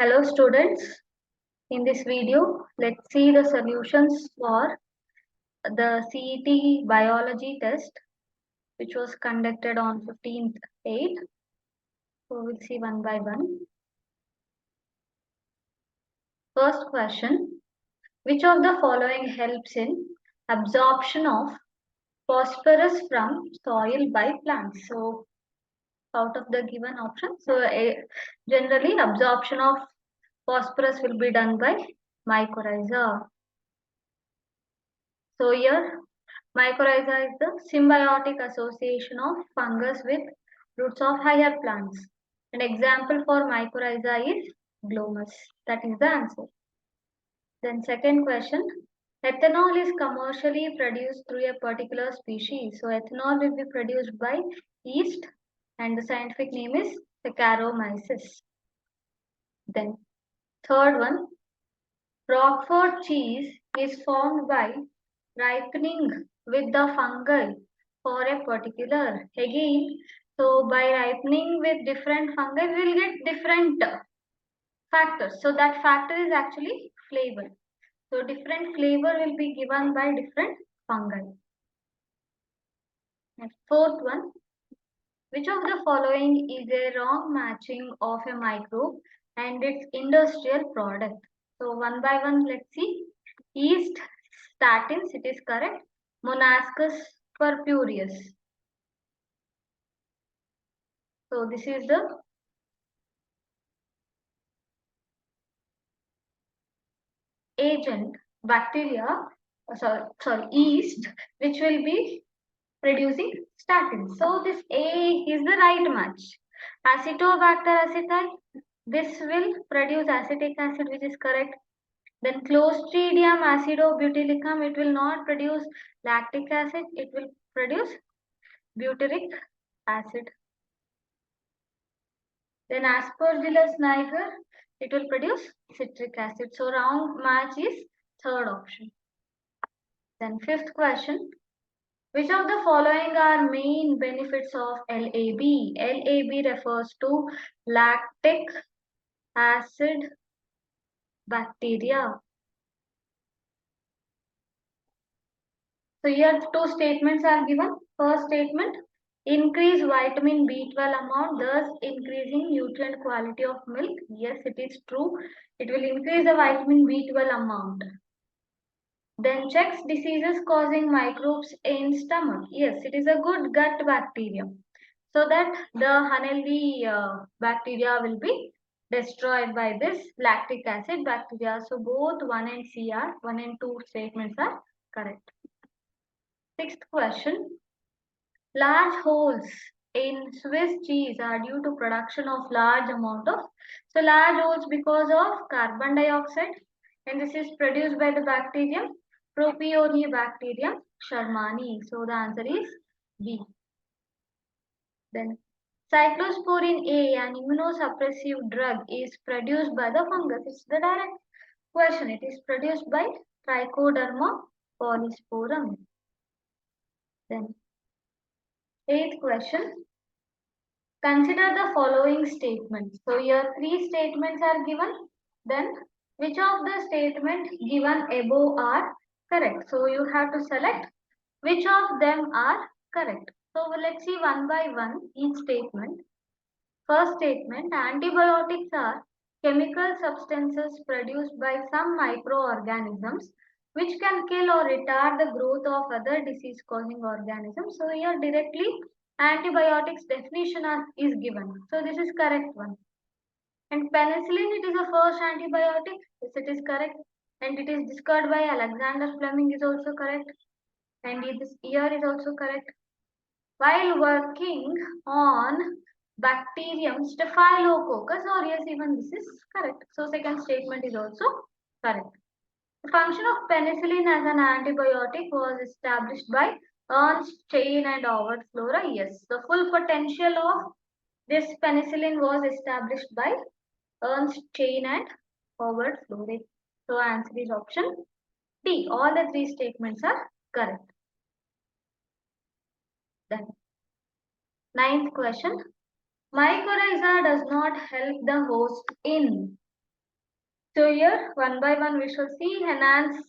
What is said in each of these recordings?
Hello students, in this video let's see the solutions for the CET biology test which was conducted on 15th 8. So we'll see one by one. First question, which of the following helps in absorption of phosphorus from soil by plants? So out of the given option, generally absorption of phosphorus will be done by mycorrhiza. So here mycorrhiza is the symbiotic association of fungus with roots of higher plants. An example for mycorrhiza is glomus. That is the answer. Then second question. Ethanol is commercially produced through a particular species. So ethanol will be produced by yeast and the scientific name is Saccharomyces. Then third one. Roquefort cheese is formed by ripening with the fungi for a particular. Again, so by ripening with different fungi, we will get different factors. So that factor is actually flavor. So different flavor will be given by different fungi. Next, fourth one. Which of the following is a wrong matching of a microbe and its industrial product? So one by one, let's see. Yeast statins, it is correct. Monascus purpureus. So this is the agent, bacteria, yeast, which will be producing statins. So this A is the right match. Acetobacter aceti, this will produce acetic acid, which is correct. Then Clostridium acidobutylicum, it will not produce lactic acid, it will produce butyric acid. Then Aspergillus niger, it will produce citric acid. So wrong match is third option. Then fifth question. Which of the following are main benefits of LAB? LAB refers to lactic acid bacteria. So here two statements are given. First statement, increase vitamin B12 amount, thus increasing nutrient quality of milk. Yes, it is true. It will increase the vitamin B12 amount. Then checks diseases causing microbes in stomach. Yes, it is a good gut bacteria. So that the unhealthy bacteria will be destroyed by this lactic acid bacteria. So both 1 and C are 1 and 2 statements are correct. Sixth question. Large holes in Swiss cheese are due to production of large amount of, so large holes because of carbon dioxide, and this is produced by the bacterium Propionibacterium shermani. So the answer is B. Then cyclosporin A, an immunosuppressive drug, is produced by the fungus. It's the direct question. It is produced by Trichoderma polysporum. Then eighth question. Consider the following statements. So here three statements are given. Then which of the statements given above are correct? So you have to select which of them are correct. So let's see one by one each statement. First statement, antibiotics are chemical substances produced by some microorganisms which can kill or retard the growth of other disease causing organisms. So here directly antibiotics definition is given. So this is correct one. And penicillin, it is the first antibiotic. Yes, it is correct. And it is discovered by Alexander Fleming is also correct. And this year is also correct. While working on bacterium staphylococcus aureus, even this is correct. So second statement is also correct. The function of penicillin as an antibiotic was established by Ernst, Chain and Howard Flora. Yes, the full potential of this penicillin was established by Ernst, Chain and Howard Flora. So answer is option D. All the three statements are correct. Then ninth question. Mycorrhiza does not help the host in. So here, one by one, we shall see enhance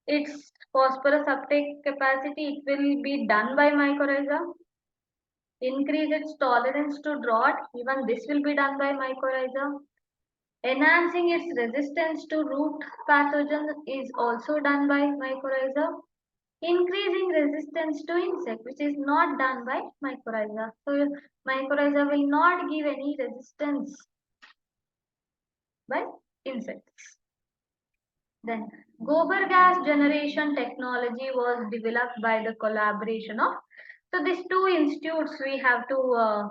its phosphorus uptake capacity. It will be done by mycorrhiza. Increase its tolerance to drought. Even this will be done by mycorrhiza. Enhancing its resistance to root pathogens is also done by mycorrhiza. Increasing resistance to insect, which is not done by mycorrhiza. So mycorrhiza will not give any resistance by insects. Then gobar gas generation technology was developed by the collaboration of. So these two institutes we have to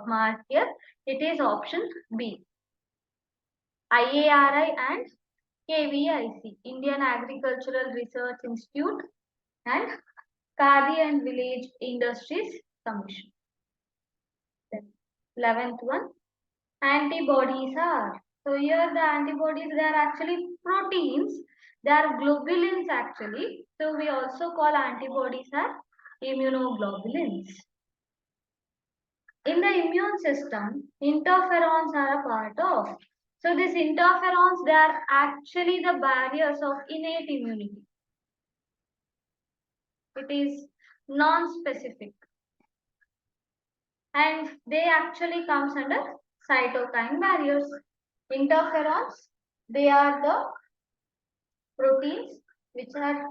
mark here. It is option B. IARI and KVIC, Indian Agricultural Research Institute, and Khadi and Village Industries Commission. Then 11th one, antibodies are. So here the antibodies, they are actually proteins. They are globulins actually. So we also call antibodies are immunoglobulins. In the immune system, interferons are a part of. So these interferons, they are actually the barriers of innate immunity. It is non-specific and they actually comes under cytokine barriers. Interferons, they are the proteins which are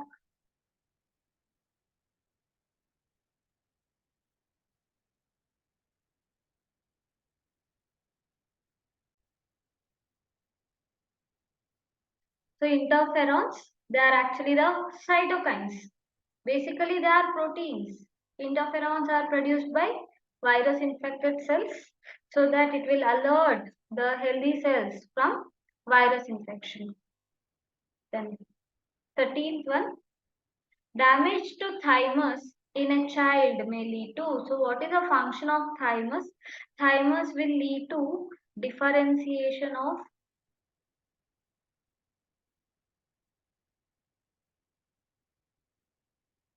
so interferons, they are actually the cytokines. Basically they are proteins. Interferons are produced by virus infected cells so that it will alert the healthy cells from virus infection. Then 13th one, damage to thymus in a child may lead to. So what is the function of thymus? Thymus will lead to differentiation of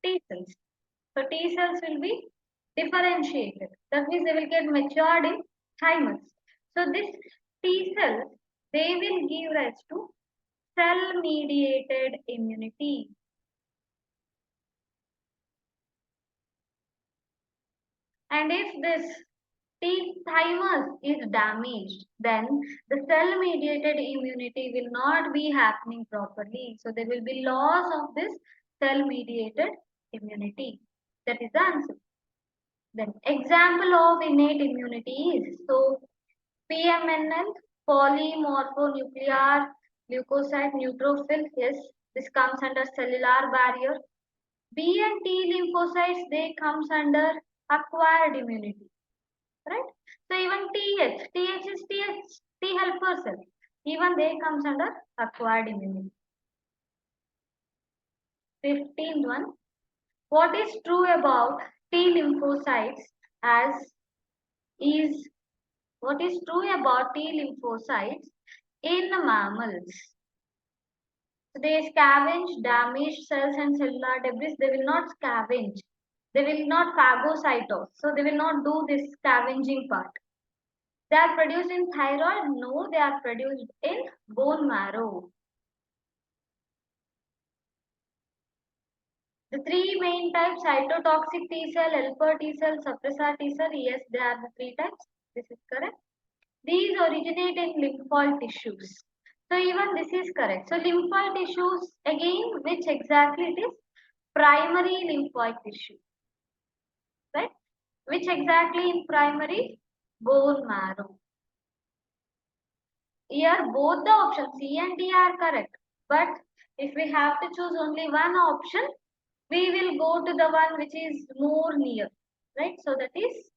T cells. So T cells will be differentiated. That means they will get matured in thymus. So this T cells, they will give rise to cell mediated immunity. And if this T thymus is damaged, then the cell mediated immunity will not be happening properly. So there will be loss of this cell mediated immunity. That is the answer. Then example of innate immunity is so PMNL, polymorphonuclear leukocyte neutrophil. Yes, this comes under cellular barrier. B and T lymphocytes, they comes under acquired immunity, right? So even TH is T helper cell. Even they comes under acquired immunity. 15th one. What is true about T lymphocytes as is what is true about T lymphocytes in mammals? So they scavenge damaged cells and cellular debris. They will not scavenge. They will not phagocytose. So they will not do this scavenging part. They are produced in thyroid? No, they are produced in bone marrow. The three main types, cytotoxic T cell, helper T cell, suppressor T cell, yes, they are the three types. This is correct. These originate in lymphoid tissues. So even this is correct. So lymphoid tissues, again, which exactly it is? Primary lymphoid tissue, right? Which exactly in primary? Bone marrow. Here both the options C and D are correct. But if we have to choose only one option, we will go to the one which is more near, right? So that is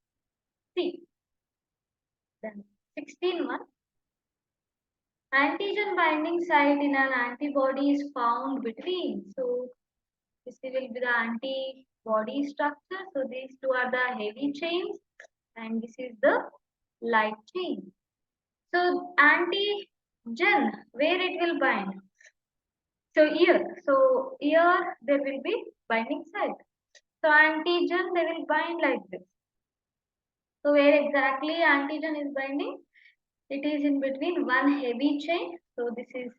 C. Then 16 one. Antigen binding site in an antibody is found between. So this will be the antibody structure. So these two are the heavy chains and this is the light chain. So antigen, where it will bind? So here there will be binding site. So antigen, they will bind like this. So where exactly antigen is binding? It is in between one heavy chain. So this is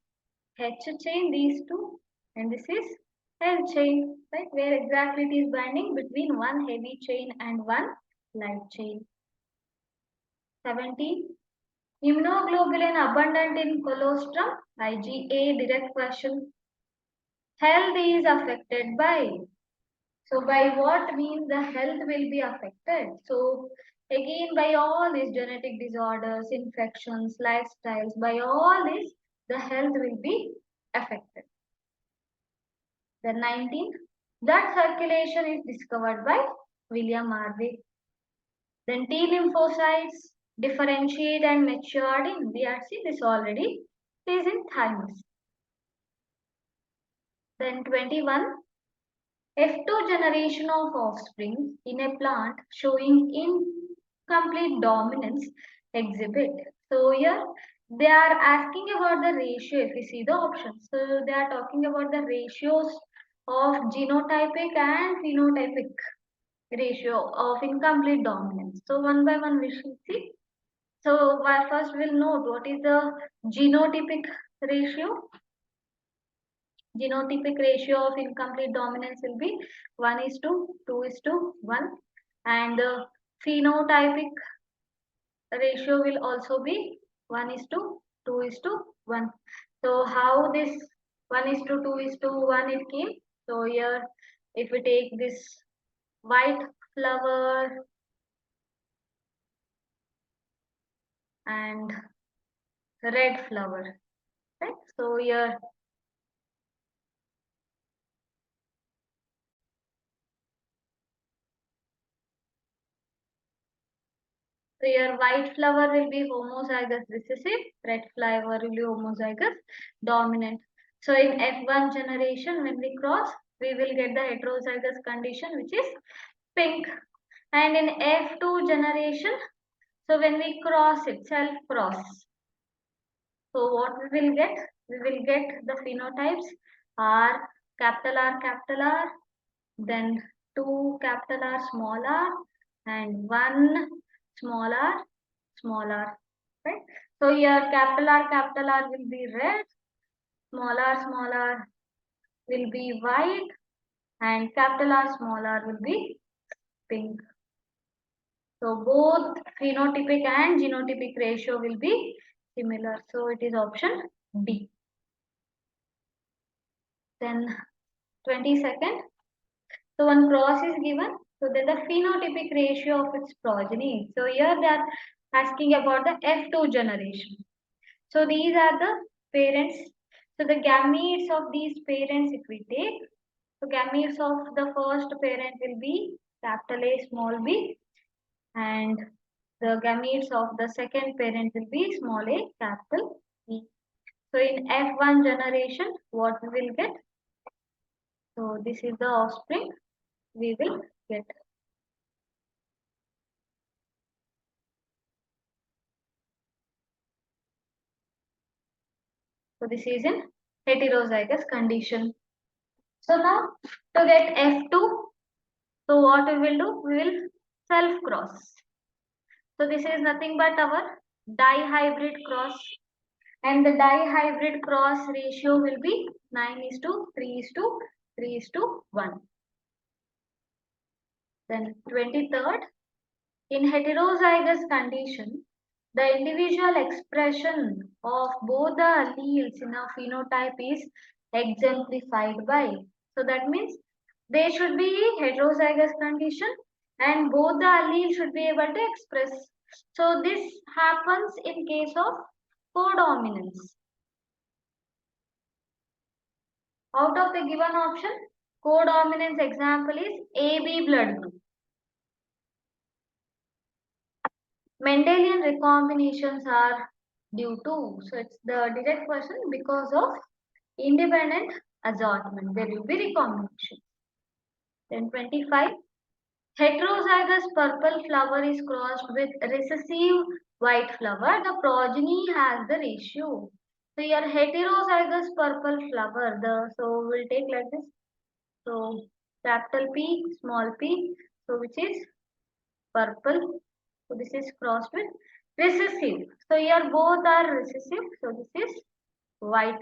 H chain, these two, and this is L chain, right? Where exactly it is binding between one heavy chain and one light chain. 17. Immunoglobulin abundant in colostrum, IgA, direct question. Health is affected by. So by what means the health will be affected? So again by all these genetic disorders, infections, lifestyles, by all this the health will be affected. Then 19. Blood circulation is discovered by William Harvey. Then T lymphocytes differentiate and matured in, we have seen this already, is in thymus. Then 21. F2 generation of offspring in a plant showing incomplete dominance exhibit. So here they are asking about the ratio if you see the options. So they are talking about the ratios of genotypic and phenotypic ratio of incomplete dominance. So one by one we should see. So first we'll note what is the genotypic ratio. Genotypic ratio of incomplete dominance will be 1 is to 2 is to 1, and the phenotypic ratio will also be 1 is to 2 is to 1. So how this 1 is to 2 is to 1 it came? So here if we take this white flower and red flower, right? So here So your white flower will be homozygous recessive, red flower will be homozygous dominant. So in F1 generation, when we cross, we will get the heterozygous condition, which is pink. And in F2 generation, so when we cross it, self cross. So what we will get? We will get the phenotypes R, capital R, then 2 capital R, small r, and 1 small r, small r, right? So here capital R will be red, small r will be white, and capital R, small r will be pink. So both phenotypic and genotypic ratio will be similar. So it is option D. Then 22nd. So one cross is given. So then the phenotypic ratio of its progeny. So here they are asking about the F2 generation. So these are the parents. So the gametes of these parents if we take. So gametes of the first parent will be capital A small b, and the gametes of the second parent will be small a capital E. So in F1 generation what we will get? So this is the offspring we will get. So this is in heterozygous condition. So now to get F2, so what we will do? We will self cross. So this is nothing but our dihybrid cross, and the dihybrid cross ratio will be 9 is to 3 is to 3 is to 1. Then 23rd, in heterozygous condition, the individual expression of both the alleles in a phenotype is exemplified by. So that means they should be heterozygous condition and both the alleles should be able to express. So this happens in case of codominance. Out of the given option, codominance example is AB blood group. Mendelian recombinations are due to, so it's the direct question because of independent assortment. There will be recombination. Then 25. Heterozygous purple flower is crossed with recessive white flower. The progeny has the ratio. So your heterozygous purple flower, so we'll take like this. So capital P, small p, so which is purple. So this is crossed with recessive. So here both are recessive. So this is white.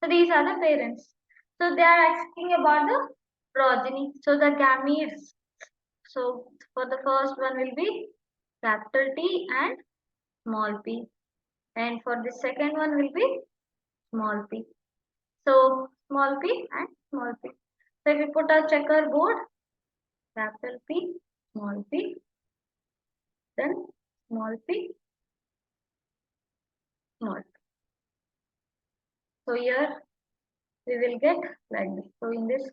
So these are the parents. So they are asking about the progeny. So the gametes. So for the first one will be capital T and small p. And for the second one will be small p. So small p and small p. So if we put a checkerboard, capital P, small p, then small p, small p. So here we will get like this. So in this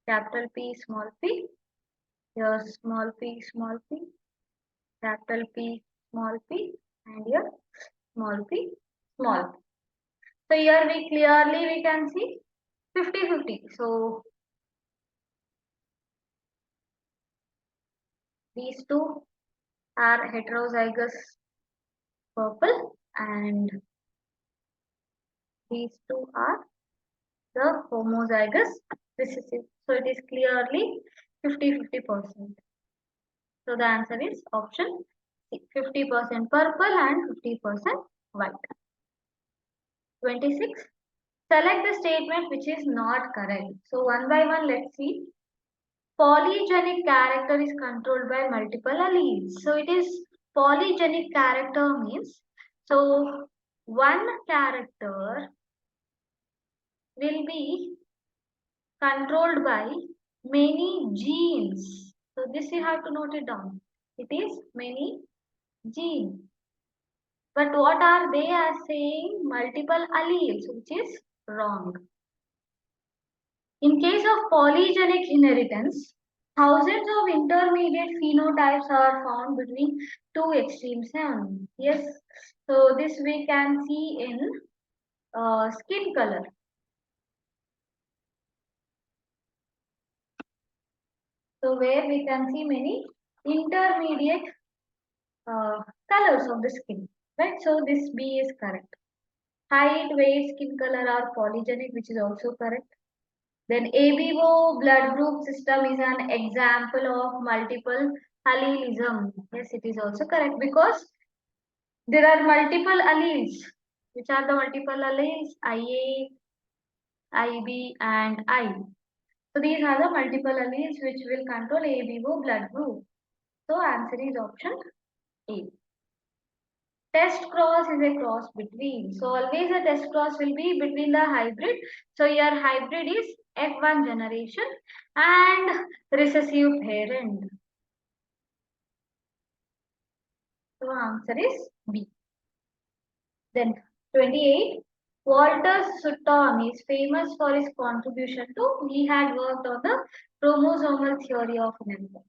capital P, small p, here small p, capital P, small p, and here small p, small p. So here we can see 50-50. So these two are heterozygous purple and these two are the homozygous recessive. So it is clearly 50-50%. So the answer is option C, 50% purple and 50% white. 26. Select the statement which is not correct. So one by one, let's see. Polygenic character is controlled by multiple alleles. So it is polygenic character means, so one character will be controlled by many genes. So this you have to note it down. It is many genes. But what are they as saying? Multiple alleles, which is wrong. In case of polygenic inheritance, thousands of intermediate phenotypes are found between two extremes. Yes, so this we can see in skin color. So where we can see many intermediate colors of the skin, right? So this B is correct. Height, weight, skin color are polygenic, which is also correct. Then ABO blood group system is an example of multiple allelism. Yes, it is also correct because there are multiple alleles. Which are the multiple alleles? IA, IB, and I. So these are the multiple alleles which will control ABO blood group. So answer is option A. Test cross is a cross between. So always a test cross will be between the hybrid. So your hybrid is F1 generation and recessive parent. So answer is B. Then 28. Walter Sutton is famous for his contribution to, he had worked on the chromosomal theory of number.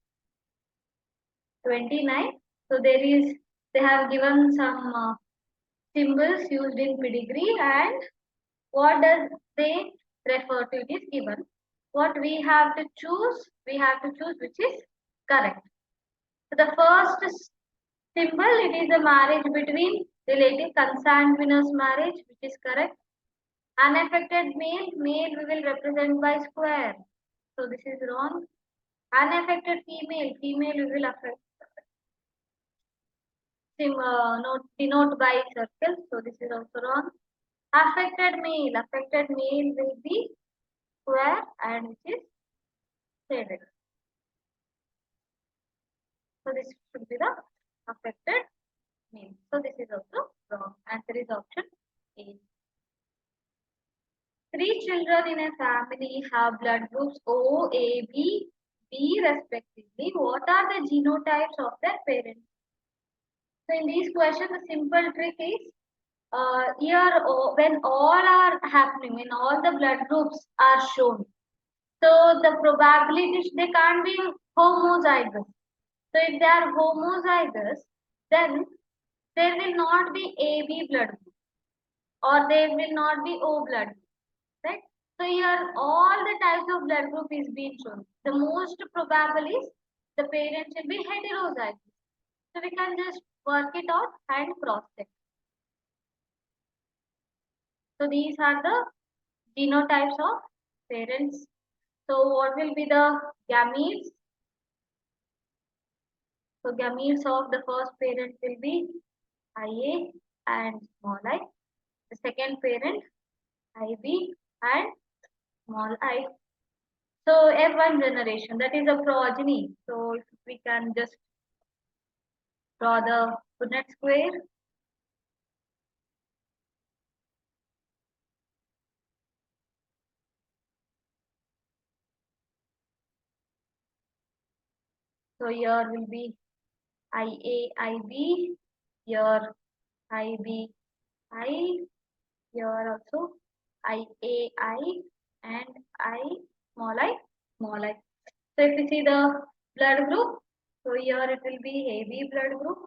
29. So they have given some symbols used in pedigree and what does they refer to? It is given. What we have to choose? We have to choose which is correct. So the first symbol, it is a marriage between relative consanguineous marriage, which is correct. Unaffected male, male we will represent by square. So this is wrong. Unaffected female, female we will affect, denote by circle. So this is also wrong. Affected male will be square and which is shaded. So this should be the affected male. So this is also wrong. Answer is option A. 3 children in a family have blood groups O, A, B respectively. What are the genotypes of their parents? So in these questions, the simple trick is here when all are happening, when all the blood groups are shown. So the probability they can't be homozygous. So if they are homozygous, then there will not be AB blood group or there will not be O blood group, right? So here all the types of blood group is being shown. The most probable is the parents will be heterozygous. So we can just work it out and cross check. So these are the genotypes of parents. So what will be the gametes? So gametes of the first parent will be IA and small I. The second parent IB, and small I. So F1 generation, that is a progeny. So if we can just draw the Punnett square. So here will be IA, IB, here IB, I, here also I, and I, small I. So if you see the blood group, so here it will be AB blood group,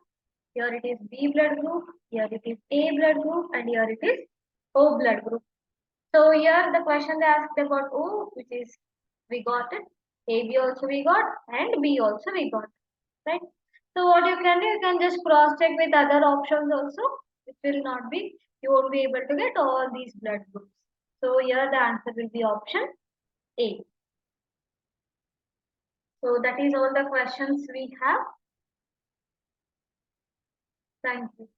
here it is B blood group, here it is A blood group, and here it is O blood group. So here the question they asked about O, which is we got it, AB also we got, and B also we got, right? So what you can do, you can just cross check with other options also. It will not be, you won't be able to get all these blood groups. So here the answer will be option A. So that is all the questions we have. Thank you.